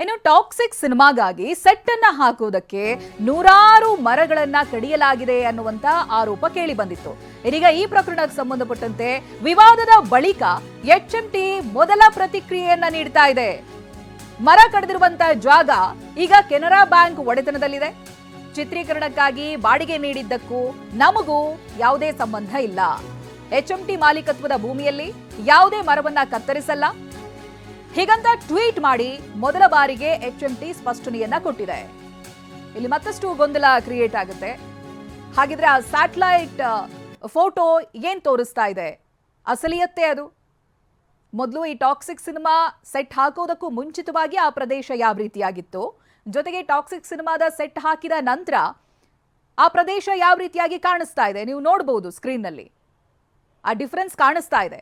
ಇನ್ನು toxic ಸಿನಿಮಾಗಾಗಿ set ಅನ್ನ ಹಾಕುವುದಕ್ಕೆ ನೂರಾರು ಮರಗಳನ್ನ ಕಡಿಯಲಾಗಿದೆ ಅನ್ನುವಂತ ಆರೋಪ ಕೇಳಿ ಬಂದಿತ್ತು. ಇದೀಗ ಈ ಪ್ರಕರಣಕ್ಕೆ ಸಂಬಂಧಪಟ್ಟಂತೆ ವಿವಾದದ ಬಳಿಕ HMT ಮೊದಲ ಪ್ರತಿಕ್ರಿಯೆಯನ್ನ ನೀಡ್ತಾ ಇದೆ. ಮರ ಕಡಿದಿರುವಂತಹ ಜಾಗ ಈಗ ಕೆನರಾ ಬ್ಯಾಂಕ್ ಒಡೆತನದಲ್ಲಿದೆ. ಚಿತ್ರೀಕರಣಕ್ಕಾಗಿ ಬಾಡಿಗೆ ನೀಡಿದ್ದಕ್ಕೂ ನಮಗೂ ಯಾವುದೇ ಸಂಬಂಧ ಇಲ್ಲ. HMT ಮಾಲೀಕತ್ವದ ಭೂಮಿಯಲ್ಲಿ ಯಾವುದೇ ಮರವನ್ನ ಕತ್ತರಿಸಲ್ಲ. ಹೀಗಂತ ಟ್ವೀಟ್ ಮಾಡಿ ಮೊದಲ ಬಾರಿಗೆ HMT ಸ್ಪಷ್ಟನೆಯನ್ನ ಕೊಟ್ಟಿದೆ. ಇಲ್ಲಿ ಮತ್ತಷ್ಟು ಗೊಂದಲ ಕ್ರಿಯೇಟ್ ಆಗುತ್ತೆ. ಹಾಗಿದ್ರೆ ಆ ಸ್ಯಾಟಲೈಟ್ ಫೋಟೋ ಏನ್ ತೋರಿಸ್ತಾ ಇದೆ? ಅಸಲಿಯತ್ತೆ ಅದು? ಮೊದಲು ಈ ಟಾಕ್ಸಿಕ್ ಸಿನಿಮಾ ಸೆಟ್ ಹಾಕೋದಕ್ಕೂ ಮುಂಚಿತವಾಗಿ ಆ ಪ್ರದೇಶ ಯಾವ ರೀತಿಯಾಗಿತ್ತು, ಜೊತೆಗೆ ಟಾಕ್ಸಿಕ್ ಸಿನಿಮಾದ ಸೆಟ್ ಹಾಕಿದ ನಂತರ ಆ ಪ್ರದೇಶ ಯಾವ ರೀತಿಯಾಗಿ ಕಾಣಿಸ್ತಾ ಇದೆ ನೀವು ನೋಡಬಹುದು ಸ್ಕ್ರೀನ್ನಲ್ಲಿ. ಆ ಡಿಫರೆನ್ಸ್ ಕಾಣಿಸ್ತಾ ಇದೆ.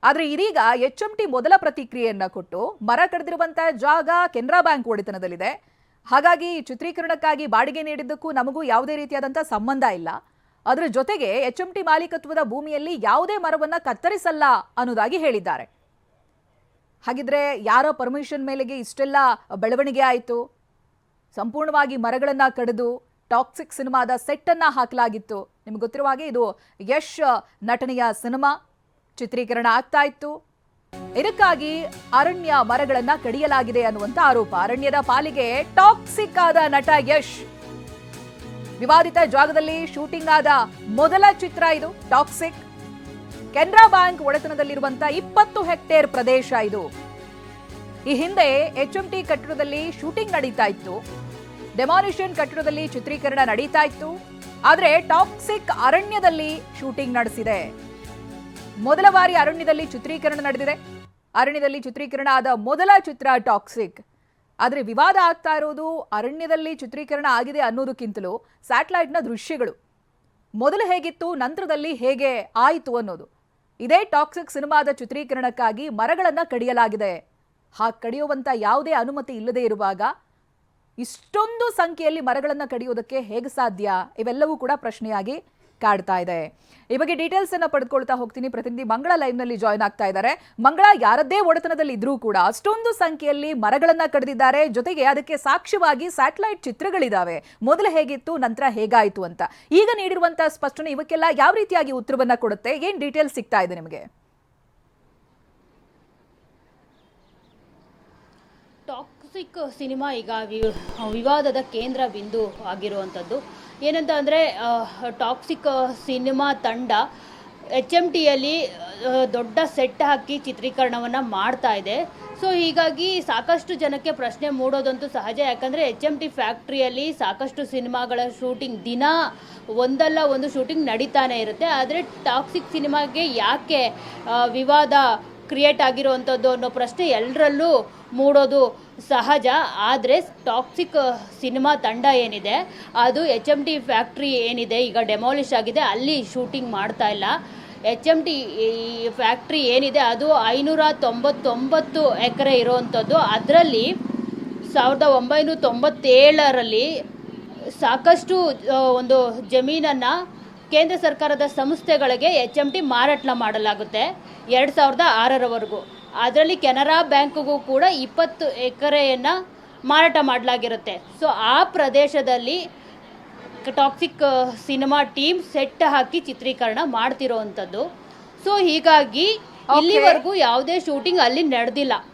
ಆದ್ರೆ ಇದೀಗ HMT ಮೊದಲ ಪ್ರತಿಕ್ರಿಯೆಯನ್ನ ಕೊಟ್ಟು ಮರ ಕಡಿದಿರುವಂತಹ ಜಾಗ ಕೆನರಾ ಬ್ಯಾಂಕ್ ಒಡೆತನದಲ್ಲಿದೆ, ಹಾಗಾಗಿ ಚಿತ್ರೀಕರಣಕ್ಕಾಗಿ ಬಾಡಿಗೆ ನೀಡಿದ್ದಕ್ಕೂ ನಮಗೂ ಯಾವುದೇ ರೀತಿಯಾದಂತಹ ಸಂಬಂಧ ಇಲ್ಲ. ಅದರ ಜೊತೆಗೆ HMT ಮಾಲೀಕತ್ವದ ಭೂಮಿಯಲ್ಲಿ ಯಾವುದೇ ಮರವನ್ನ ಕತ್ತರಿಸಲ್ಲ ಅನ್ನೋದಾಗಿ ಹೇಳಿದ್ದಾರೆ. ಹಾಗಿದ್ರೆ ಯಾರ ಪರ್ಮಿಷನ್ ಮೇಲೆಗೆ ಇಷ್ಟೆಲ್ಲ ಬೆಳವಣಿಗೆ ಆಯಿತು? ಸಂಪೂರ್ಣವಾಗಿ ಮರಗಳನ್ನ ಕಡಿದು ಟಾಕ್ಸಿಕ್ ಸಿನಿಮಾದ ಸೆಟ್ ಅನ್ನ ಹಾಕಲಾಗಿತ್ತು. ನಿಮ್ಗೆ ಗೊತ್ತಿರುವ ಹಾಗೆ ಇದು ಯಶ್ ನಟನೆಯ ಸಿನಿಮಾ ಚಿತ್ರೀಕರಣ ಆಗ್ತಾ ಇತ್ತು. ಇದಕ್ಕಾಗಿ ಅರಣ್ಯ ಮರಗಳನ್ನ ಕಡಿಯಲಾಗಿದೆ ಅನ್ನುವಂತ ಆರೋಪ. ಅರಣ್ಯದ ಪಾಲಿಗೆ ಟಾಕ್ಸಿಕ್ ಆದ ನಟ ಯಶ್ ವಿವಾದಿತ ಜಾಗದಲ್ಲಿ ಶೂಟಿಂಗ್ ಆದ ಮೊದಲ ಚಿತ್ರ ಇದು ಟಾಕ್ಸಿಕ್. ಕೆನರಾ ಬ್ಯಾಂಕ್ ಒಡೆತನದಲ್ಲಿರುವಂತಹ 20 ಹೆಕ್ಟೇರ್ ಪ್ರದೇಶ ಇದು. ಈ ಹಿಂದೆ HMT ಕಟ್ಟಡದಲ್ಲಿ ಶೂಟಿಂಗ್ ನಡೀತಾ ಇತ್ತು. ಡೆಮಾಲಿಷನ್ ಕಟ್ಟಡದಲ್ಲಿ ಚಿತ್ರೀಕರಣ ನಡೀತಾ ಇತ್ತು. ಆದ್ರೆ ಟಾಕ್ಸಿಕ್ ಅರಣ್ಯದಲ್ಲಿ ಶೂಟಿಂಗ್ ನಡೆಸಿದೆ. ಮೊದಲ ಬಾರಿ ಅರಣ್ಯದಲ್ಲಿ ಚಿತ್ರೀಕರಣ ನಡೆದಿದೆ. ಅರಣ್ಯದಲ್ಲಿ ಚಿತ್ರೀಕರಣ ಆದ ಮೊದಲ ಚಿತ್ರ ಟಾಕ್ಸಿಕ್. ಆದರೆ ವಿವಾದ ಆಗ್ತಾ ಇರೋದು ಅರಣ್ಯದಲ್ಲಿ ಚಿತ್ರೀಕರಣ ಆಗಿದೆ ಅನ್ನೋದಕ್ಕಿಂತಲೂ ಸ್ಯಾಟಲೈಟ್ನ ದೃಶ್ಯಗಳು ಮೊದಲು ಹೇಗಿತ್ತು, ನಂತರದಲ್ಲಿ ಹೇಗೆ ಆಯಿತು ಅನ್ನೋದು. ಇದೇ ಟಾಕ್ಸಿಕ್ ಸಿನಿಮಾದ ಚಿತ್ರೀಕರಣಕ್ಕಾಗಿ ಮರಗಳನ್ನು ಕಡಿಯಲಾಗಿದೆ. ಹಾಗೆ ಕಡಿಯುವಂಥ ಯಾವುದೇ ಅನುಮತಿ ಇಲ್ಲದೆ ಇರುವಾಗ ಇಷ್ಟೊಂದು ಸಂಖ್ಯೆಯಲ್ಲಿ ಮರಗಳನ್ನು ಕಡಿಯೋದಕ್ಕೆ ಹೇಗೆ ಸಾಧ್ಯ? ಇವೆಲ್ಲವೂ ಕೂಡ ಪ್ರಶ್ನೆಯಾಗಿ ಕಾಡ್ತಾ ಇದೆ. ಈ ಬಗ್ಗೆ ಡೀಟೇಲ್ಸ್ ಅನ್ನ ಪಡೆದುಕೊಳ್ತಾ ಹೋಗ್ತೀನಿ. ಪ್ರತಿನಿಧಿ ಮಂಗಳ ಲೈವ್ ನಲ್ಲಿ ಜಾಯ್ನ್ ಆಗ್ತಾ ಇದ್ದಾರೆ. ಮಂಗಳ, ಯಾರದ್ದೇ ಒಡೆತನದಲ್ಲಿ ಇದ್ರೂ ಕೂಡ ಅಷ್ಟೊಂದು ಸಂಖ್ಯೆಯಲ್ಲಿ ಮರಗಳನ್ನ ಕಡಿದಿದ್ದಾರೆ. ಜೊತೆಗೆ ಅದಕ್ಕೆ ಸಾಕ್ಷ್ಯವಾಗಿ ಸ್ಯಾಟಲೈಟ್ ಚಿತ್ರಗಳಿದಾವೆ. ಮೊದಲು ಹೇಗಿತ್ತು, ನಂತರ ಹೇಗಾಯಿತು ಅಂತ. ಈಗ ನೀಡಿರುವಂತಹ ಸ್ಪಷ್ಟನೆ ಇವಕ್ಕೆಲ್ಲ ಯಾವ ರೀತಿಯಾಗಿ ಉತ್ತರವನ್ನ ಕೊಡುತ್ತೆ? ಏನ್ ಡೀಟೇಲ್ಸ್ ಸಿಗ್ತಾ ಇದೆ ನಿಮಗೆ? ಟಾಕ್ಸಿಕ್ ಸಿನಿಮಾ ಈಗ ವಿವಾದದ ಕೇಂದ್ರ ಬಿಂದು ಆಗಿರುವಂಥದ್ದು. ಏನಂತ ಅಂದರೆ ಟಾಕ್ಸಿಕ್ ಸಿನಿಮಾ ತಂಡ HMTಯಲ್ಲಿ ದೊಡ್ಡ ಸೆಟ್ ಹಾಕಿ ಚಿತ್ರೀಕರಣವನ್ನು ಮಾಡ್ತಾ ಇದೆ. ಸೊ ಹೀಗಾಗಿ ಸಾಕಷ್ಟು ಜನಕ್ಕೆ ಪ್ರಶ್ನೆ ಮೂಡೋದಂತೂ ಸಹಜ. ಯಾಕಂದರೆ HMT ಫ್ಯಾಕ್ಟ್ರಿಯಲ್ಲಿ ಸಾಕಷ್ಟು ಸಿನಿಮಾಗಳ ಶೂಟಿಂಗ್ ದಿನ ಒಂದಲ್ಲ ಒಂದು ಶೂಟಿಂಗ್ ನಡೀತಾನೆ ಇರುತ್ತೆ. ಆದರೆ ಟಾಕ್ಸಿಕ್ ಸಿನಿಮಾಗೆ ಯಾಕೆ ವಿವಾದ ಕ್ರಿಯೇಟ್ ಆಗಿರುವಂಥದ್ದು ಅನ್ನೋ ಪ್ರಶ್ನೆ ಎಲ್ಲರಲ್ಲೂ ಮೂಡೋದು ಸಹಜ. ಆದರೆ ಟಾಕ್ಸಿಕ್ ಸಿನಿಮಾ ತಂಡ ಏನಿದೆ ಅದು HMT ಫ್ಯಾಕ್ಟ್ರಿ ಏನಿದೆ ಈಗ ಡೆಮಾಲಿಷ್ ಆಗಿದೆ, ಅಲ್ಲಿ ಶೂಟಿಂಗ್ ಮಾಡ್ತಾ ಇಲ್ಲ. HMT ಫ್ಯಾಕ್ಟ್ರಿ ಏನಿದೆ ಅದು 599 ಎಕರೆ ಇರುವಂಥದ್ದು. ಅದರಲ್ಲಿ 1997ರಲ್ಲಿ ಸಾಕಷ್ಟು ಒಂದು ಜಮೀನನ್ನು ಕೇಂದ್ರ ಸರ್ಕಾರದ ಸಂಸ್ಥೆಗಳಿಗೆ HMT ಮಾರಾಟ ಮಾಡಲಾಗುತ್ತೆ 2006ರವರೆಗೂ. ಅದರಲ್ಲಿ ಕೆನರಾ ಬ್ಯಾಂಕ್ಗೂ ಕೂಡ 20 ಎಕರೆಯನ್ನು ಮಾರಾಟ ಮಾಡಲಾಗಿರುತ್ತೆ. ಸೊ ಆ ಪ್ರದೇಶದಲ್ಲಿ ಟಾಕ್ಸಿಕ್ ಸಿನಿಮಾ ಟೀಮ್ ಸೆಟ್ ಹಾಕಿ ಚಿತ್ರೀಕರಣ ಮಾಡ್ತಿರೋವಂಥದ್ದು. ಸೊ ಹೀಗಾಗಿ ಇಲ್ಲಿವರೆಗೂ ಯಾವುದೇ ಶೂಟಿಂಗ್ ಅಲ್ಲಿ ನಡೆದಿಲ್ಲ.